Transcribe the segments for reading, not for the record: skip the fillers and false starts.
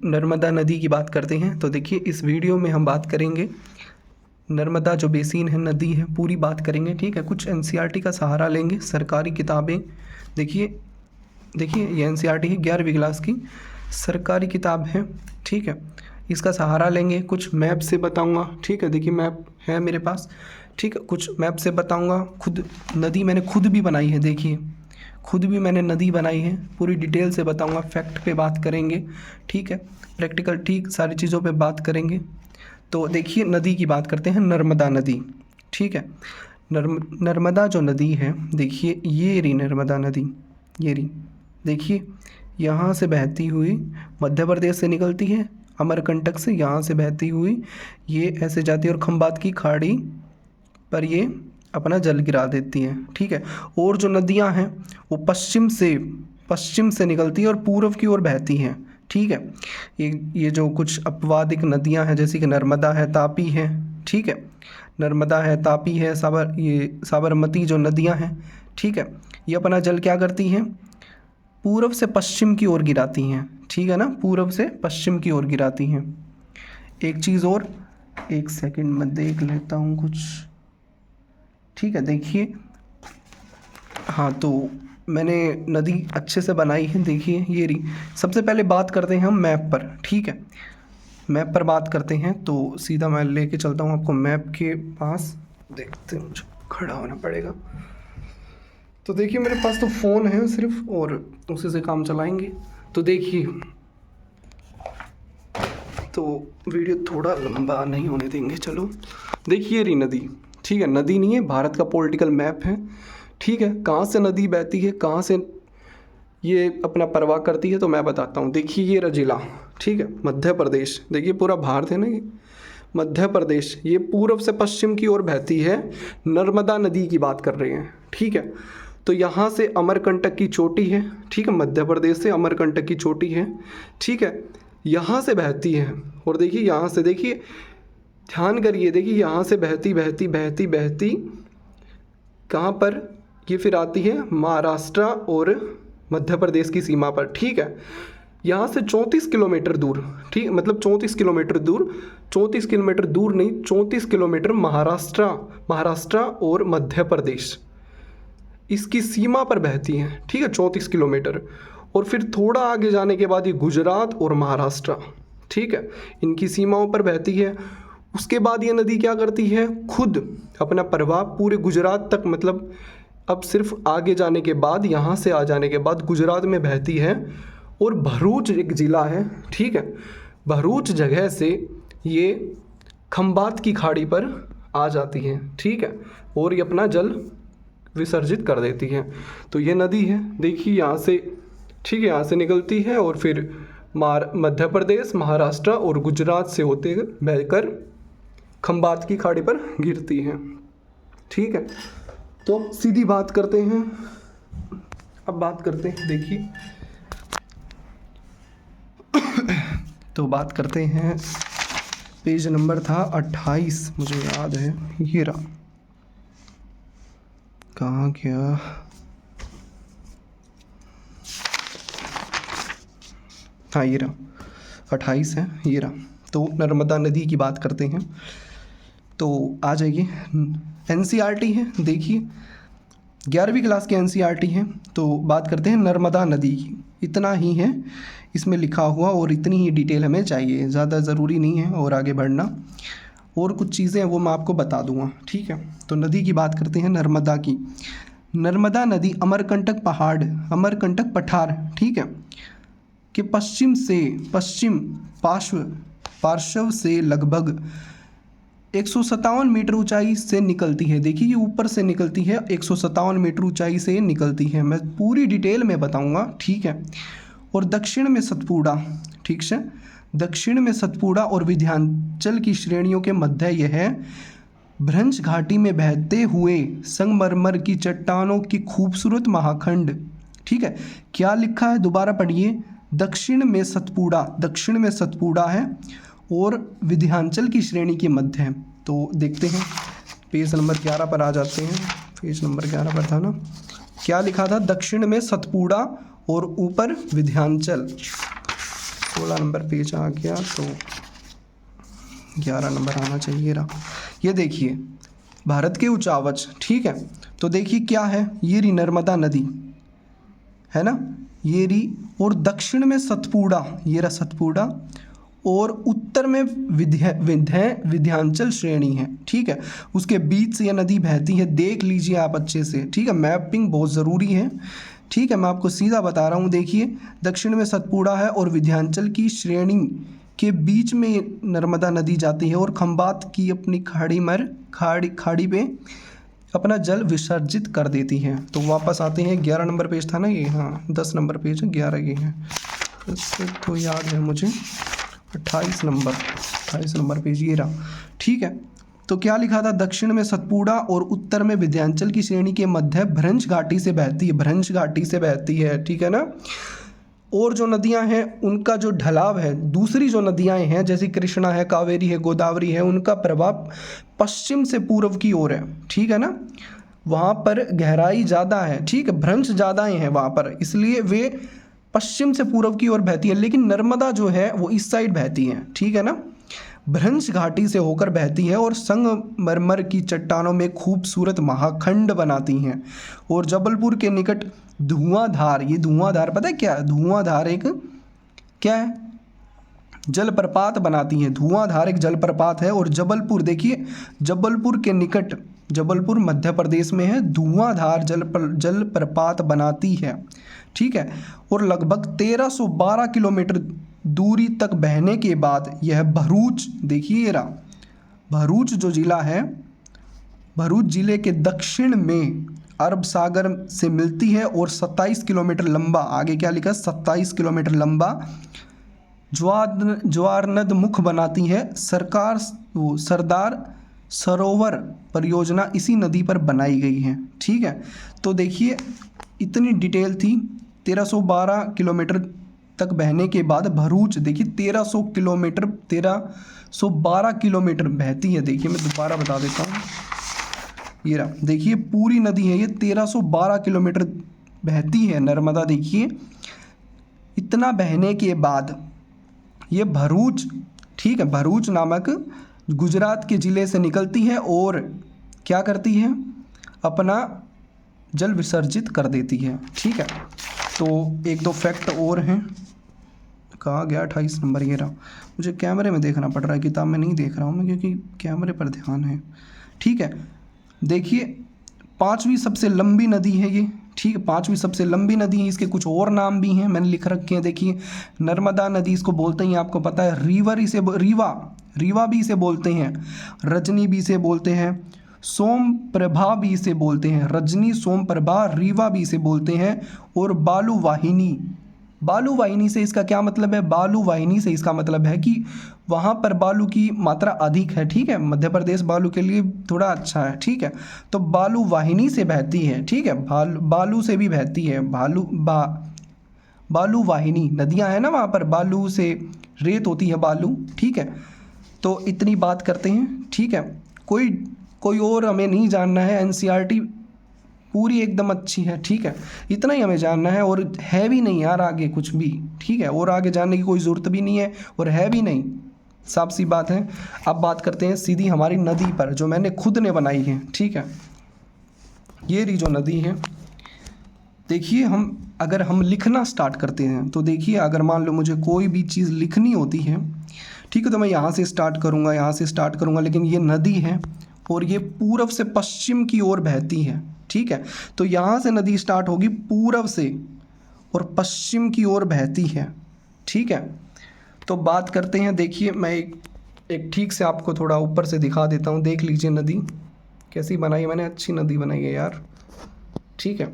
नर्मदा नदी की बात करते हैं तो देखिए इस वीडियो में हम बात करेंगे नर्मदा जो बेसिन है, नदी है, पूरी बात करेंगे। ठीक है, कुछ एनसीईआरटी का सहारा लेंगे, सरकारी किताबें। देखिए ये एनसीईआरटी है 11वीं क्लास की सरकारी किताब है। ठीक है, इसका सहारा लेंगे, कुछ मैप से बताऊंगा। ठीक है, देखिए मैप है मेरे पास। ठीक है, कुछ मैप से बताऊंगा। खुद नदी मैंने खुद भी बनाई है, देखिए खुद भी मैंने नदी बनाई है, पूरी डिटेल से बताऊंगा। फैक्ट पे बात करेंगे, ठीक है, प्रैक्टिकल, ठीक, सारी चीज़ों पे बात करेंगे। तो देखिए नदी की बात करते हैं, नर्मदा नदी। ठीक है, नर्मदा जो नदी है, देखिए ये रही नर्मदा नदी, ये रही। देखिए यहाँ से बहती हुई मध्य प्रदेश से निकलती है, अमरकंटक से यहाँ से बहती हुई ये ऐसे जाती है और खंबात की खाड़ी पर ये अपना जल गिरा देती है। ठीक है, और जो नदियाँ हैं वो पश्चिम से निकलती है और पूर्व की ओर बहती हैं। ठीक है, ये जो कुछ अपवादिक नदियाँ हैं जैसे कि नर्मदा है, तापी है। ठीक है, नर्मदा है, तापी है, साबरमती जो नदियाँ हैं, ठीक है, ये अपना जल क्या करती हैं, पूर्व से पश्चिम की ओर गिराती हैं। ठीक है ना, पूर्व से पश्चिम की ओर गिराती हैं। एक चीज़ और, एक सेकंड में देख लेता हूँ कुछ। ठीक है, देखिए हाँ, तो मैंने नदी अच्छे से बनाई है, देखिए ये रही। सबसे पहले बात करते हैं हम मैप पर। ठीक है, मैप पर बात करते हैं तो सीधा मैं लेके चलता हूँ आपको मैप के पास। देखते हैं, मुझे खड़ा होना पड़ेगा। तो देखिए मेरे पास तो फ़ोन है सिर्फ, और उसी से काम चलाएंगे। तो देखिए, तो वीडियो थोड़ा लंबा नहीं होने देंगे, चलो। देखिए रही नदी, ठीक है, नदी नहीं है, भारत का पॉलिटिकल मैप है। ठीक है, कहाँ से नदी बहती है, कहाँ से ये अपना प्रवाह करती है, तो मैं बताता हूँ। देखिए ये रहा जिला, ठीक है, मध्य प्रदेश। देखिए पूरा भारत है ना, ये मध्य प्रदेश, ये पूर्व से पश्चिम की ओर बहती है, नर्मदा नदी की बात कर रहे हैं। ठीक है, तो यहाँ से अमरकंटक की चोटी है। ठीक है, मध्य प्रदेश से अमरकंटक की चोटी है। ठीक है, यहाँ से बहती है, और देखिए यहाँ से, देखिए ध्यान करिए, देखिए यहाँ से बहती बहती बहती बहती कहाँ पर, ये फिर आती है महाराष्ट्र और मध्य प्रदेश की सीमा पर। ठीक है, यहाँ से 34 किलोमीटर दूर, ठीक, मतलब 34 किलोमीटर दूर, 34 किलोमीटर दूर नहीं, 34 किलोमीटर महाराष्ट्र और मध्य प्रदेश इसकी सीमा पर बहती हैं। ठीक है, 34 किलोमीटर। और फिर थोड़ा आगे जाने के बाद ये गुजरात और महाराष्ट्र, ठीक है, इनकी सीमाओं पर बहती है। उसके बाद ये नदी क्या करती है, खुद अपना प्रवाह पूरे गुजरात तक, मतलब अब सिर्फ आगे जाने के बाद, यहाँ से आ जाने के बाद गुजरात में बहती है। और भरूच एक ज़िला है, ठीक है, भरूच जगह से ये खंबात की खाड़ी पर आ जाती है। ठीक है, और ये अपना जल विसर्जित कर देती है। तो ये नदी है, देखिए यहाँ से, ठीक है, यहाँ से निकलती है और फिर मध्य प्रदेश, महाराष्ट्र और गुजरात से होते बहकर खंबात की खाड़ी पर गिरती है। ठीक है, तो सीधी बात करते हैं, अब बात करते हैं, देखिए तो बात करते हैं, पेज नंबर था 28, मुझे याद है, ये रहा, कहाँ गया, हाँ ये रहा, 28 है, ये रहा। तो नर्मदा नदी की बात करते हैं, तो आ जाइए, एनसीईआरटी है, देखिए 11वीं क्लास की एनसीईआरटी है। तो बात करते हैं नर्मदा नदी की, इतना ही है इसमें लिखा हुआ और इतनी ही डिटेल हमें चाहिए, ज़्यादा ज़रूरी नहीं है और आगे बढ़ना। और कुछ चीज़ें हैं वो मैं आपको बता दूंगा। ठीक है, तो नदी की बात करते हैं नर्मदा की। नर्मदा नदी अमरकंटक पठार, ठीक है, कि पश्चिम पार्श्व से लगभग 157 मीटर ऊंचाई से निकलती है। देखिए ये ऊपर से निकलती है, 157 मीटर ऊंचाई से निकलती है, मैं पूरी डिटेल में बताऊंगा। ठीक है, और दक्षिण में सतपुड़ा, ठीक है, दक्षिण में सतपुड़ा और विंध्याचल की श्रेणियों के मध्य यह भ्रंश घाटी में बहते हुए संगमरमर की चट्टानों की खूबसूरत महाखंड। ठीक है, क्या लिखा है, दोबारा पढ़िए, दक्षिण में सतपुड़ा है और विंध्याचल की श्रेणी के मध्य है। तो देखते हैं, पेज नंबर 11 पर आ जाते हैं, पेज नंबर 11 पर था ना, क्या लिखा था, दक्षिण में सतपुड़ा और ऊपर विंध्याचल। 16 नंबर पेज आ गया तो 11 नंबर आना चाहिए रहा। ये देखिए भारत के उचावच, ठीक है। तो देखिए क्या है, ये रही नर्मदा नदी है ना, ये रही, और दक्षिण में सतपुड़ा, ये रहा सतपुड़ा, और उत्तर में विंध्याचल श्रेणी है, ठीक है। उसके बीच से यह नदी बहती है, देख लीजिए आप अच्छे से, ठीक है। मैपिंग बहुत ज़रूरी है, ठीक है। मैं आपको सीधा बता रहा हूँ, देखिए दक्षिण में सतपुड़ा है और विंध्याचल की श्रेणी के बीच में नर्मदा नदी जाती है और खंबात की अपनी खाड़ी पे अपना जल विसर्जित कर देती है। तो वापस आते हैं, 11 नंबर पेज था ना ये, हाँ 10 नंबर पेज है, 11 ये है, इससे तो याद है मुझे, 28 नंबर पेज ये रहा, ठीक है। तो क्या लिखा था, दक्षिण में सतपुड़ा और उत्तर में विंध्याचल की श्रेणी के मध्य भ्रंश घाटी से बहती है, ठीक है ना। और जो नदियां हैं उनका जो ढलाव है, दूसरी जो नदियां हैं जैसे कृष्णा है, कावेरी है, गोदावरी है, उनका प्रभाव पश्चिम से पूर्व की ओर है, ठीक है ना। वहाँ पर गहराई ज़्यादा है, ठीक है, भ्रंश ज़्यादा हैं वहाँ पर, इसलिए वे पश्चिम से पूर्व की ओर बहती है। लेकिन नर्मदा जो है वो इस साइड बहती है, ठीक है ना, भ्रंश घाटी से होकर बहती है और संगमरमर की चट्टानों में खूबसूरत महाखंड बनाती हैं। और जबलपुर के निकट धुआंधार, ये धुआंधार पता है क्या है, धुआंधार एक क्या है, जलप्रपात बनाती है, धुआंधार एक जलप्रपात है। और जबलपुर, देखिए जबलपुर के निकट, जबलपुर मध्य प्रदेश में है, धुआंधार जलप्रपात बनाती है, ठीक है। और लगभग 1312 किलोमीटर दूरी तक बहने के बाद यह भरूच, देखिए ये रहा भरूच जो जिला है, भरूच जिले के दक्षिण में अरब सागर से मिलती है और 27 किलोमीटर लंबा, आगे क्या लिखा, 27 किलोमीटर लंबा ज्वारनद मुख बनाती है। सरदार सरोवर परियोजना इसी नदी पर बनाई गई है, ठीक है। तो देखिए इतनी डिटेल थी, 1312 किलोमीटर तक बहने के बाद भरूच, देखिए 1312 किलोमीटर बहती है। देखिए मैं दोबारा बता देता हूँ, ये रहा, देखिए पूरी नदी है ये 1312 किलोमीटर बहती है नर्मदा। देखिए इतना बहने के बाद ये भरूच, ठीक है, भरूच नामक गुजरात के ज़िले से निकलती है और क्या करती है, अपना जल विसर्जित कर देती है, ठीक है। तो एक दो फैक्ट और हैं, कहाँ गया 28 नंबर, ये रहा, मुझे कैमरे में देखना पड़ रहा है, किताब में नहीं देख रहा हूँ मैं क्योंकि कैमरे पर ध्यान है, ठीक है। देखिए 5वीं सबसे लंबी नदी है ये, ठीक है, 5वीं सबसे लंबी नदी है। इसके कुछ और नाम भी हैं, मैंने लिख रखे हैं, देखिए नर्मदा नदी इसको बोलते हैं, आपको पता है, रीवा भी इसे बोलते हैं, रजनी भी इसे बोलते हैं, सोम प्रभा भी इसे बोलते हैं, रजनी, सोम प्रभा, रीवा भी इसे बोलते हैं। और बालू वाहिनी से इसका क्या मतलब है, बालू वाहिनी से इसका मतलब है कि वहाँ पर बालू की मात्रा अधिक है, ठीक है, मध्य प्रदेश बालू के लिए थोड़ा अच्छा है, ठीक है। तो बालू वाहिनी से बहती है, ठीक है, बालू से भी बहती है, बालू वाहिनी नदियाँ हैं ना, वहाँ पर बालू से रेत होती है, बालू, ठीक है। तो इतनी बात करते हैं, ठीक है। कोई और हमें नहीं जानना है, एनसीईआरटी पूरी एकदम अच्छी है, ठीक है, इतना ही हमें जानना है। और है भी नहीं यार आगे कुछ भी, ठीक है, और आगे जानने की कोई ज़रूरत भी नहीं है और है भी नहीं, साफ सी बात है। अब बात करते हैं सीधी हमारी नदी पर जो मैंने खुद ने बनाई है, ठीक है। ये रही जो नदी है, देखिए अगर हम लिखना स्टार्ट करते हैं तो देखिए अगर मान लो मुझे कोई भी चीज़ लिखनी होती है, ठीक है, तो मैं यहाँ से स्टार्ट करूँगा, लेकिन ये नदी है और ये पूर्व से पश्चिम की ओर बहती है, ठीक है। तो यहाँ से नदी स्टार्ट होगी पूर्व से और पश्चिम की ओर बहती है, ठीक है। तो बात करते हैं, देखिए मैं एक ठीक से आपको थोड़ा ऊपर से दिखा देता हूँ, देख लीजिए नदी कैसी बनाई है मैंने, अच्छी नदी बनाई है यार, ठीक है,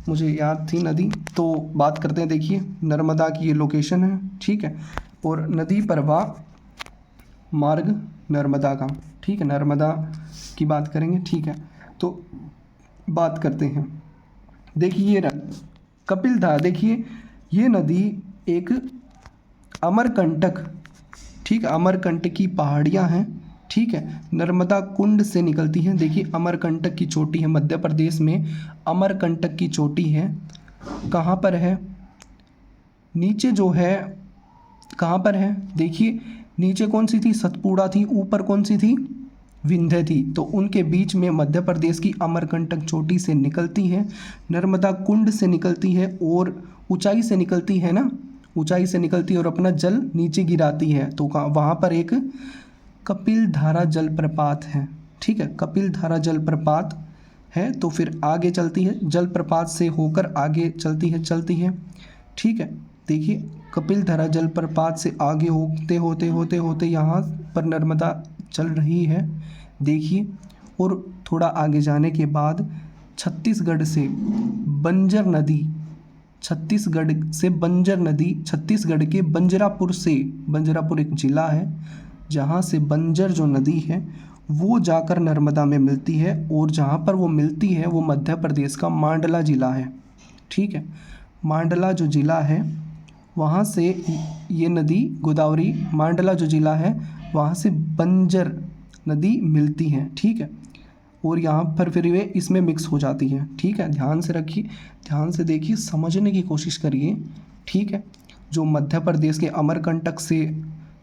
मुझे याद थी नदी। तो बात करते हैं, देखिए नर्मदा की ये लोकेशन है, ठीक है, और नदी प्रवाह मार्ग नर्मदा का, ठीक है, नर्मदा की बात करेंगे, ठीक है। तो बात करते हैं, देखिए ये कपिलधारा, देखिए ये नदी एक अमरकंटक, ठीक है, अमरकंटक की पहाड़ियाँ हैं, ठीक है, नर्मदा कुंड से निकलती हैं। देखिए अमरकंटक की चोटी है मध्य प्रदेश में, अमरकंटक की चोटी है, कहाँ पर है, नीचे जो है कहाँ पर है, देखिए नीचे कौन सी थी, सतपुड़ा थी, ऊपर कौन सी थी, विंध्य थी। तो उनके बीच में मध्य प्रदेश की अमरकंटक चोटी से निकलती है, नर्मदा कुंड से निकलती है और ऊंचाई से निकलती है ना, ऊंचाई से निकलती है और अपना जल नीचे गिराती है। तो वहाँ पर एक कपिल धारा जलप्रपात है, ठीक है, कपिल धारा जलप्रपात है। तो फिर आगे चलती है, जलप्रपात से होकर आगे चलती है, ठीक है। देखिए कपिल धारा जलप्रपात से आगे होते यहाँ पर नर्मदा चल रही है, देखिए। और थोड़ा आगे जाने के बाद छत्तीसगढ़ से बंजर नदी, छत्तीसगढ़ के बंजरापुर एक ज़िला है जहाँ से बंजर जो नदी है वो जाकर नर्मदा में मिलती है, और जहाँ पर वो मिलती है वो मध्य प्रदेश का मांडला ज़िला है, ठीक है। मांडला जो ज़िला है वहाँ से ये नदी गोदावरी, मांडला जो ज़िला है वहाँ से बंजर नदी मिलती है, ठीक है। और यहाँ पर फिर वे इसमें मिक्स हो जाती है, ठीक है। ध्यान से रखिए, ध्यान से देखिए, समझने की कोशिश करिए, ठीक है। जो मध्य प्रदेश के अमरकंटक से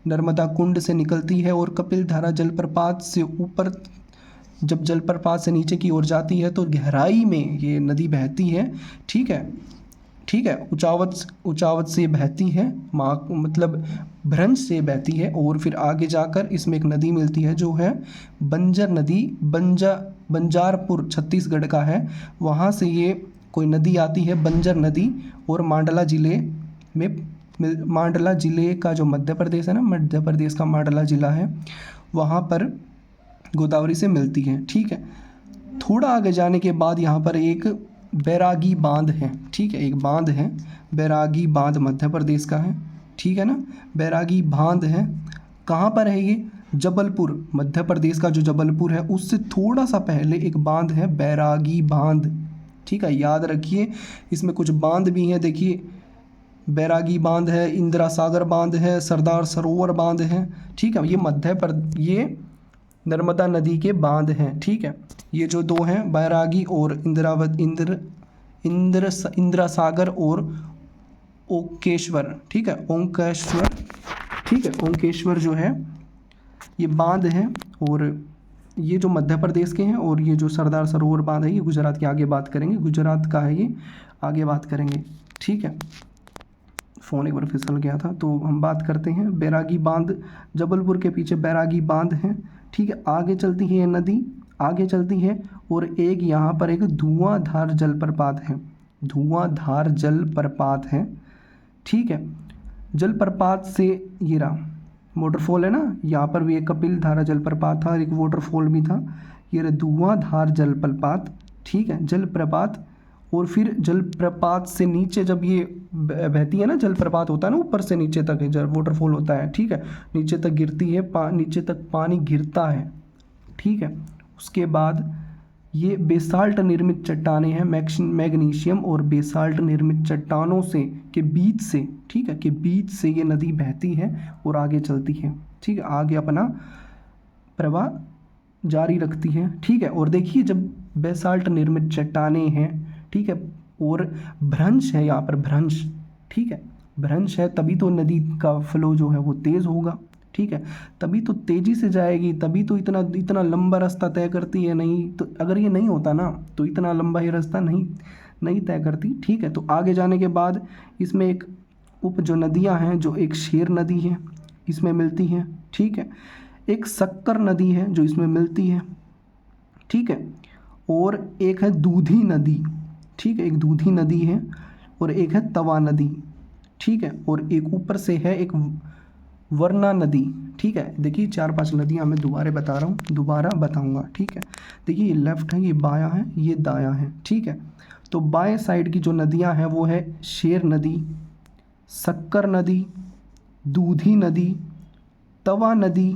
नर्मदा कुंड से निकलती है और कपिल धारा जलप्रपात से ऊपर, जब जलप्रपात से नीचे की ओर जाती है तो गहराई में ये नदी बहती है, ठीक है, ठीक है। उचावत से बहती है, मतलब भ्रंश से बहती है, और फिर आगे जाकर इसमें एक नदी मिलती है जो है बंजर नदी, बंजारपुर छत्तीसगढ़ का है, वहाँ से ये कोई नदी आती है बंजर नदी, और मांडला ज़िले का जो मध्य प्रदेश है ना, मध्य प्रदेश का मांडला ज़िला है, वहाँ पर गोदावरी से मिलती है, ठीक है। थोड़ा आगे जाने के बाद यहाँ पर एक बैरागी बांध है, ठीक है, एक बांध है, बैरागी बांध मध्य प्रदेश का है, ठीक है ना। बैरागी बांध है, कहाँ पर है ये, जबलपुर, मध्य प्रदेश का जो जबलपुर है उससे थोड़ा सा पहले एक बांध है बैरागी बांध, ठीक है, याद रखिए। इसमें कुछ बांध भी हैं, देखिए बैरागी बांध है, इंदिरा सागर बांध है, सरदार सरोवर बांध है, ठीक है। ये नर्मदा नदी के बांध हैं, ठीक है। ये जो दो हैं बैरागी और इंदिरा सागर और ओंकेश्वर, ठीक है, ओंकेश्वर, ठीक है, ओंकेश्वर जो है ये बांध हैं, और ये जो मध्य प्रदेश के हैं, और ये जो सरदार सरोवर बांध है ये गुजरात की, आगे बात करेंगे, गुजरात का है ये, आगे बात करेंगे, ठीक है। फ़ोन एक बार फिसल गया था, तो हम बात करते हैं बैरागी बांध, जबलपुर के पीछे बैरागी बांध है, ठीक है। आगे चलती है ये नदी, आगे चलती है, और एक यहाँ पर एक धुआंधार जलप्रपात है, धुआंधार जलप्रपात है, ठीक है। जलप्रपात से ये रहा वाटरफॉल है ना, यहाँ पर भी एक कपिल धारा जलप्रपात था और एक वाटरफॉल भी था, ये रहा धुआंधार जलप्रपात, ठीक है, जलप्रपात। और फिर जलप्रपात से नीचे जब ये बहती है ना, जलप्रपात होता है ना ऊपर से नीचे तक जब वाटरफॉल होता है, ठीक है, नीचे तक गिरती है, नीचे तक पानी गिरता है, ठीक है। उसके बाद ये बेसाल्ट निर्मित चट्टानें हैं, मैग्नीशियम और बेसाल्ट निर्मित चट्टानों से के बीच से, ठीक है, के बीच से ये नदी बहती है और आगे चलती है, ठीक है, आगे अपना प्रवाह जारी रखती है, ठीक है। और देखिए जब बेसाल्ट निर्मित चट्टानें हैं, ठीक है, और भ्रंश है यहाँ पर, भ्रंश, ठीक है, भ्रंश है, तभी तो नदी का फ्लो जो है वो तेज़ होगा, ठीक है, तभी तो तेज़ी से जाएगी, तभी तो इतना लंबा रास्ता तय करती है, नहीं तो अगर ये नहीं होता ना तो इतना लंबा ये रास्ता नहीं तय करती, ठीक है। तो आगे जाने के बाद इसमें एक जो नदियाँ हैं, जो एक शेर नदी है इसमें मिलती हैं, ठीक है, एक शक्कर नदी है जो इसमें मिलती है, ठीक है, और एक है दूधी नदी, ठीक है, एक दूधी नदी है, और एक है तवा नदी, ठीक है, और एक ऊपर से है एक वरना नदी, ठीक है। देखिए 4-5 नदियाँ मैं दोबारा बता रहा हूँ, दोबारा बताऊँगा, ठीक है। देखिए ये लेफ़्ट है, ये बायां है, ये दायां है, ठीक है। तो बाएं साइड की जो नदियाँ हैं वो है शेर नदी, शक्कर नदी, दूधी नदी, तवा नदी,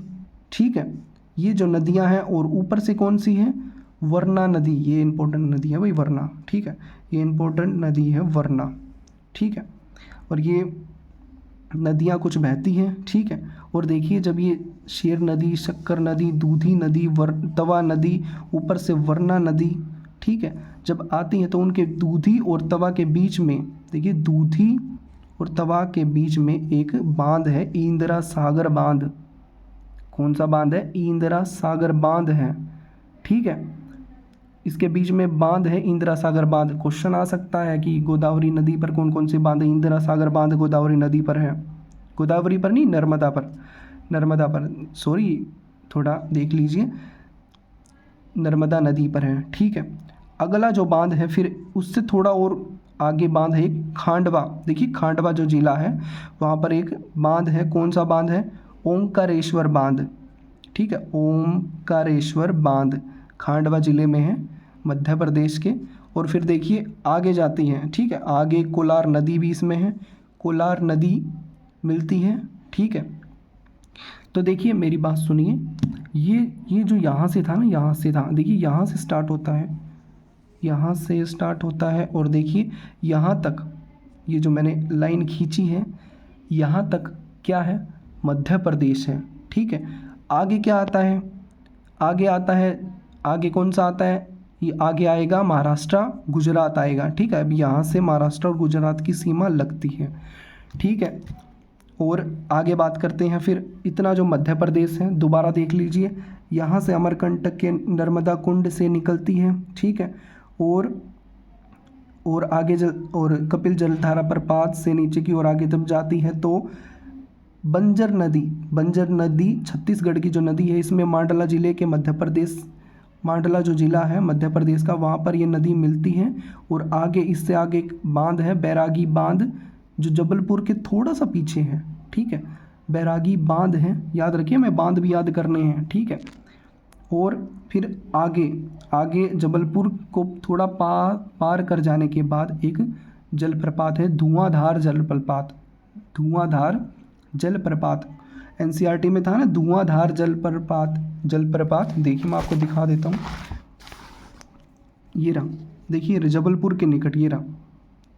ठीक है, ये जो नदियाँ हैं। और ऊपर से कौन सी है, वरना नदी, ये इंपॉर्टेंट नदी है भाई वरना, ठीक है, ये इंपॉर्टेंट नदी है वरना, ठीक है। और ये नदियाँ कुछ बहती हैं, ठीक है। और देखिए जब ये शेर नदी, शक्कर नदी, दूधी नदी, तवा नदी, ऊपर से वरना नदी, ठीक है, जब आती हैं तो उनके दूधी और तवा के बीच में, देखिए दूधी और तवा के बीच में एक बांध है, इंदिरा सागर बांध। कौन सा बांध है? इंदिरा सागर बांध है, ठीक है। इसके बीच में बांध है, इंदिरा सागर बांध। क्वेश्चन आ सकता है कि गोदावरी नदी पर कौन कौन से बांध है? इंदिरा सागर बांध गोदावरी नदी पर है। गोदावरी पर नहीं, नर्मदा पर, नर्मदा पर, सॉरी थोड़ा देख लीजिए, नर्मदा नदी पर है, ठीक है। अगला जो बांध है फिर उससे थोड़ा और आगे बांध है एक खांडवा। देखिए खांडवा जो जिला है वहाँ पर एक बांध है। कौन सा बांध है? ओंकारेश्वर बांध, ठीक है। ओंकारेश्वर बांध खांडवा जिले में है, मध्य प्रदेश के। और फिर देखिए आगे जाती हैं, ठीक है। आगे कोलार नदी भी इसमें है, कोलार नदी मिलती है, ठीक है। तो देखिए मेरी बात सुनिए, ये जो यहाँ से था ना, यहाँ से था, देखिए यहाँ से स्टार्ट होता है, यहाँ से स्टार्ट होता है और देखिए यहाँ तक, ये जो मैंने लाइन खींची है यहाँ तक क्या है? मध्य प्रदेश है, ठीक है। आगे क्या आता है? आगे आता है, आगे कौन सा आता है? ये आगे आएगा महाराष्ट्र, गुजरात आएगा, ठीक है। अब यहाँ से महाराष्ट्र और गुजरात की सीमा लगती है, ठीक है। और आगे बात करते हैं फिर, इतना जो मध्य प्रदेश है दोबारा देख लीजिए, यहाँ से अमरकंटक के नर्मदा कुंड से निकलती है, ठीक है। और आगे और कपिल जलधारा प्रपात से नीचे की ओर आगे जब जाती है तो बंजर नदी छत्तीसगढ़ की जो नदी है, इसमें मांडला जिले के मध्य प्रदेश, मांडला जो जिला है मध्य प्रदेश का, वहाँ पर ये नदी मिलती है। और आगे इससे आगे एक बांध है, बैरागी बांध, जो जबलपुर के थोड़ा सा पीछे है, ठीक है। बैरागी बांध है, याद रखिए, मैं बांध भी याद करने हैं, ठीक है। और फिर आगे जबलपुर को थोड़ा पार कर जाने के बाद एक जलप्रपात है, धुआंधार जलप्रपात। एनसीईआरटी में था ना धुआंधार जलप्रपात। देखिए मैं आपको दिखा देता हूँ, ये रहा, देखिए जबलपुर के निकट, ये रहा,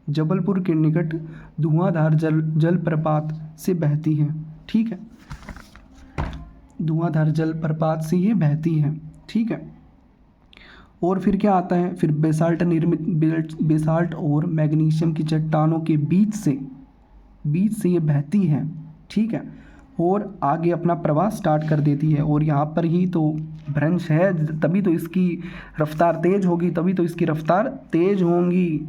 जबलपुर के निकट धुआंधार जलप्रपात से बहती है, ठीक है। धुआंधार जलप्रपात से ये बहती है, ठीक है। और फिर क्या आता है? फिर बेसाल्ट और मैग्नीशियम की चट्टानों के बीच से ये बहती है, ठीक है। और आगे अपना प्रवास स्टार्ट कर देती है। और यहाँ पर ही तो भ्रंश है, तभी तो इसकी रफ्तार तेज होगी,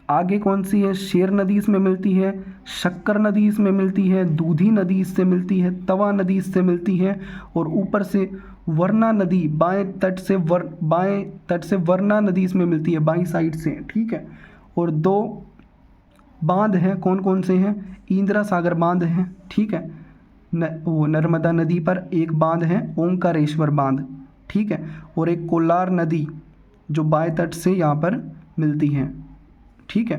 आगे कौन सी है? शेर नदी इसमें मिलती है, शक्कर नदी इसमें मिलती है, दूधी नदी इससे मिलती है, तवा नदी इससे मिलती है। और ऊपर से वरना नदी, बाएं तट से वरना नदी इसमें मिलती है, बाईं साइड से, ठीक है। और दो बांध हैं, कौन कौन से हैं? इंदिरा सागर बांध है, ठीक है। वो नर्मदा नदी पर एक बांध है, ओंकारेश्वर बांध, ठीक है। और एक कोलार नदी जो बाएं तट से यहाँ पर मिलती है, ठीक है।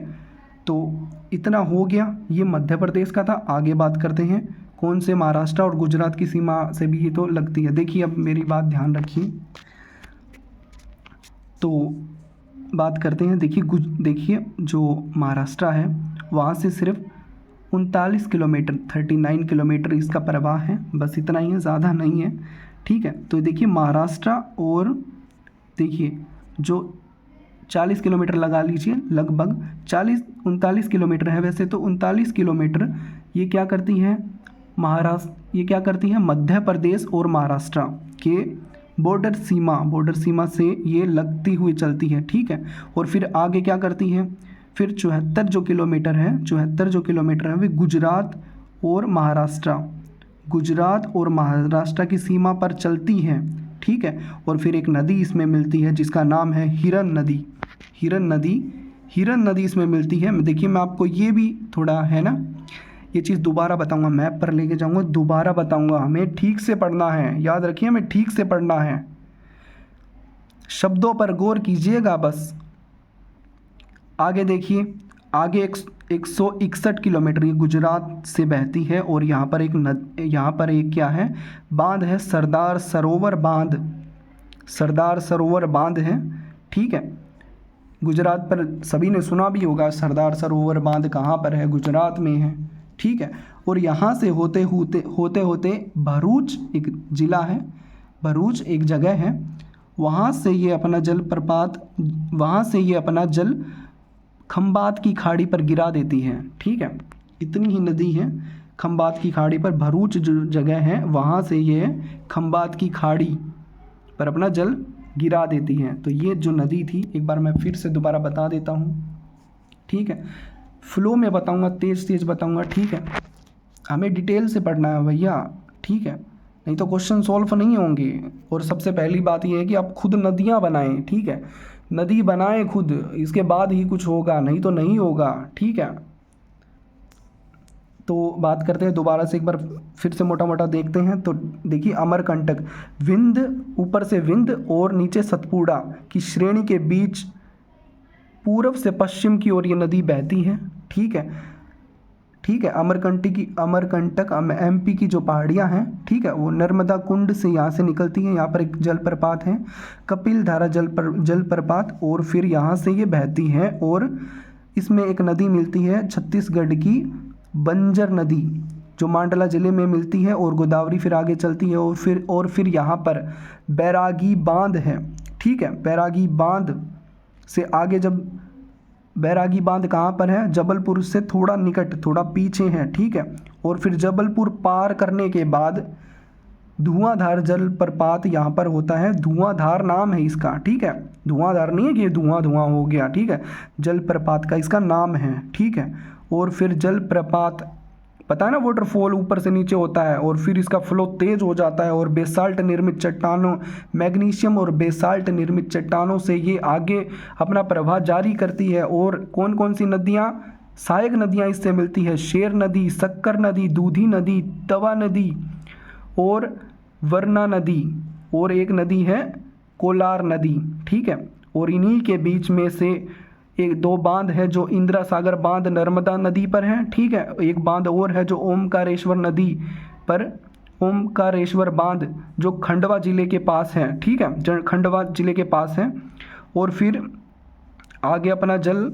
तो इतना हो गया, ये मध्य प्रदेश का था। आगे बात करते हैं कौन से? महाराष्ट्र और गुजरात की सीमा से भी ये तो लगती है। देखिए अब मेरी बात ध्यान रखिए, तो बात करते हैं। देखिए जो महाराष्ट्र है वहाँ से सिर्फ 39 किलोमीटर, 39 किलोमीटर इसका प्रवाह है, बस इतना ही है, ज़्यादा नहीं है, ठीक है। तो देखिए महाराष्ट्र, और देखिए जो 40 किलोमीटर लगा लीजिए, लगभग 39 किलोमीटर है वैसे तो। 39 किलोमीटर ये क्या करती है? मध्य प्रदेश और महाराष्ट्र के बॉर्डर सीमा से ये लगती हुई चलती है, ठीक है। और फिर आगे क्या करती है? फिर 74 जो किलोमीटर है वे गुजरात और महाराष्ट्र की सीमा पर चलती है, ठीक है। और फिर एक नदी इसमें मिलती है जिसका नाम है हिरन नदी इसमें मिलती है। देखिए मैं आपको ये भी थोड़ा है ना, ये चीज़ दोबारा बताऊंगा, मैप पर लेके जाऊंगा, दोबारा बताऊंगा, हमें ठीक से पढ़ना है, याद रखिए हमें ठीक से पढ़ना है, शब्दों पर गौर कीजिएगा बस। आगे देखिए, आगे 161 किलोमीटर ये गुजरात से बहती है। और यहाँ पर एक क्या है? बांध है, सरदार सरोवर बांध है, ठीक है। गुजरात पर सभी ने सुना भी होगा, सरदार सरोवर बांध कहाँ पर है? गुजरात में है, ठीक है। और यहाँ से होते होते भरूच एक ज़िला है, भरूच एक जगह है, वहाँ से ये अपना जल खंबात की खाड़ी पर गिरा देती है, ठीक है। इतनी ही नदी है खंबात की खाड़ी पर। भरूच जो जगह है वहाँ से ये खंबात की खाड़ी पर अपना जल गिरा देती है। तो ये जो नदी थी, एक बार मैं फिर से दोबारा बता देता हूँ, ठीक है। फ्लो में बताऊँगा, तेज़ तेज़ बताऊँगा, ठीक है। हमें डिटेल से पढ़ना है भैया, ठीक है, नहीं तो क्वेश्चन सॉल्व नहीं होंगे। और सबसे पहली बात यह है कि आप खुद नदियाँ बनाएं, ठीक है, नदी बनाएं खुद, इसके बाद ही कुछ होगा, नहीं तो नहीं होगा, ठीक है। तो बात करते हैं दोबारा से, एक बार फिर से मोटा मोटा देखते हैं। तो देखिए, अमरकंटक, विंध्य, ऊपर से विंध्य और नीचे सतपुड़ा की श्रेणी के बीच पूर्व से पश्चिम की ओर ये नदी बहती है, ठीक है, ठीक है। अमरकंटक एमपी की जो पहाड़ियाँ हैं, ठीक है, वो नर्मदा कुंड से यहाँ से निकलती हैं। यहाँ पर एक जलप्रपात है, कपिल धारा जलप्रपात, और फिर यहाँ से ये बहती है। और इसमें एक नदी मिलती है छत्तीसगढ़ की, बंजर नदी, जो मांडला ज़िले में मिलती है, और गोदावरी फिर आगे चलती है। और फिर यहाँ पर बैरागी बांध है, ठीक है। बैरागी बांध से आगे, जब बैरागी बांध कहाँ पर है, जबलपुर से थोड़ा निकट, थोड़ा पीछे है, ठीक है। और फिर जबलपुर पार करने के बाद धुआंधार जलप्रपात यहाँ पर होता है। धुआंधार नाम है इसका, ठीक है, धुआंधार नहीं है कि ये धुआं धुआं हो गया, ठीक है, जलप्रपात का इसका नाम है, ठीक है। और फिर जलप्रपात, पता है ना, वाटरफॉल ऊपर से नीचे होता है, और फिर इसका फ्लो तेज हो जाता है, और बेसाल्ट निर्मित चट्टानों, मैग्नीशियम और बेसाल्ट निर्मित चट्टानों से ये आगे अपना प्रवाह जारी करती है। और कौन कौन सी नदियाँ, सहायक नदियाँ इससे मिलती है, शेर नदी, शक्कर नदी, दूधी नदी, तवा नदी और वरना नदी, और एक नदी है कोलार नदी, ठीक है। और इन्हीं के बीच में से एक दो बांध है, जो इंदिरा सागर बांध नर्मदा नदी पर है, ठीक है। एक बांध और है जो ओमकारेश्वर नदी पर, ओमकारेश्वर बांध, जो खंडवा ज़िले के पास है, ठीक है, जो खंडवा ज़िले के पास है। और फिर आगे अपना जल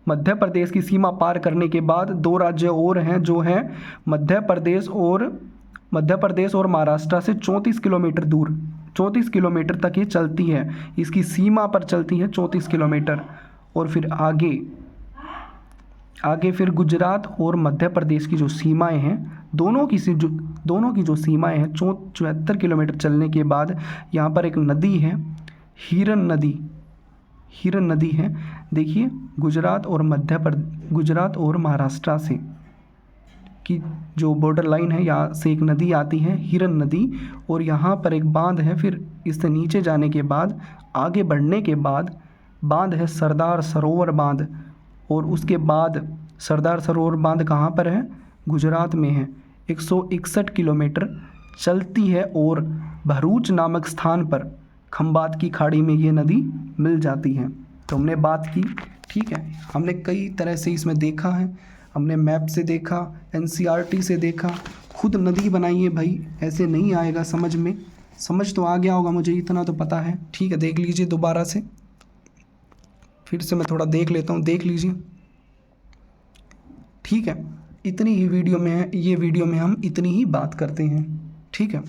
मध्य प्रदेश की सीमा पार करने के बाद दो राज्य और हैं, जो हैं मध्य प्रदेश और महाराष्ट्र से 34 किलोमीटर दूर, 34 किलोमीटर तक ये चलती है, इसकी सीमा पर चलती है 34 किलोमीटर। और फिर आगे फिर गुजरात और मध्य प्रदेश की जो सीमाएं हैं, दोनों की जो सीमाएं हैं, 74 किलोमीटर चलने के बाद यहाँ पर एक नदी है, हिरन नदी है। देखिए, गुजरात और महाराष्ट्र से की जो बॉर्डर लाइन है, यहाँ से एक नदी आती है, हिरन नदी, और यहाँ पर एक बांध है। फिर इससे नीचे जाने के बाद, आगे बढ़ने के बाद बांध है सरदार सरोवर बांध, और उसके बाद सरदार सरोवर बांध कहाँ पर है, गुजरात में है, 161 किलोमीटर चलती है, और भरूच नामक स्थान पर खंबात की खाड़ी में ये नदी मिल जाती है। तो हमने बात की, ठीक है, हमने कई तरह से इसमें देखा है, हमने मैप से देखा, एनसीईआरटी से देखा, खुद नदी बनाइए भाई, ऐसे नहीं आएगा समझ में। समझ तो आ गया होगा, मुझे इतना तो पता है, ठीक है। देख लीजिए दोबारा से, फिर से मैं थोड़ा देख लेता हूँ, देख लीजिए, ठीक है। इतनी ही वीडियो में है, ये वीडियो में हम इतनी ही बात करते हैं, ठीक है।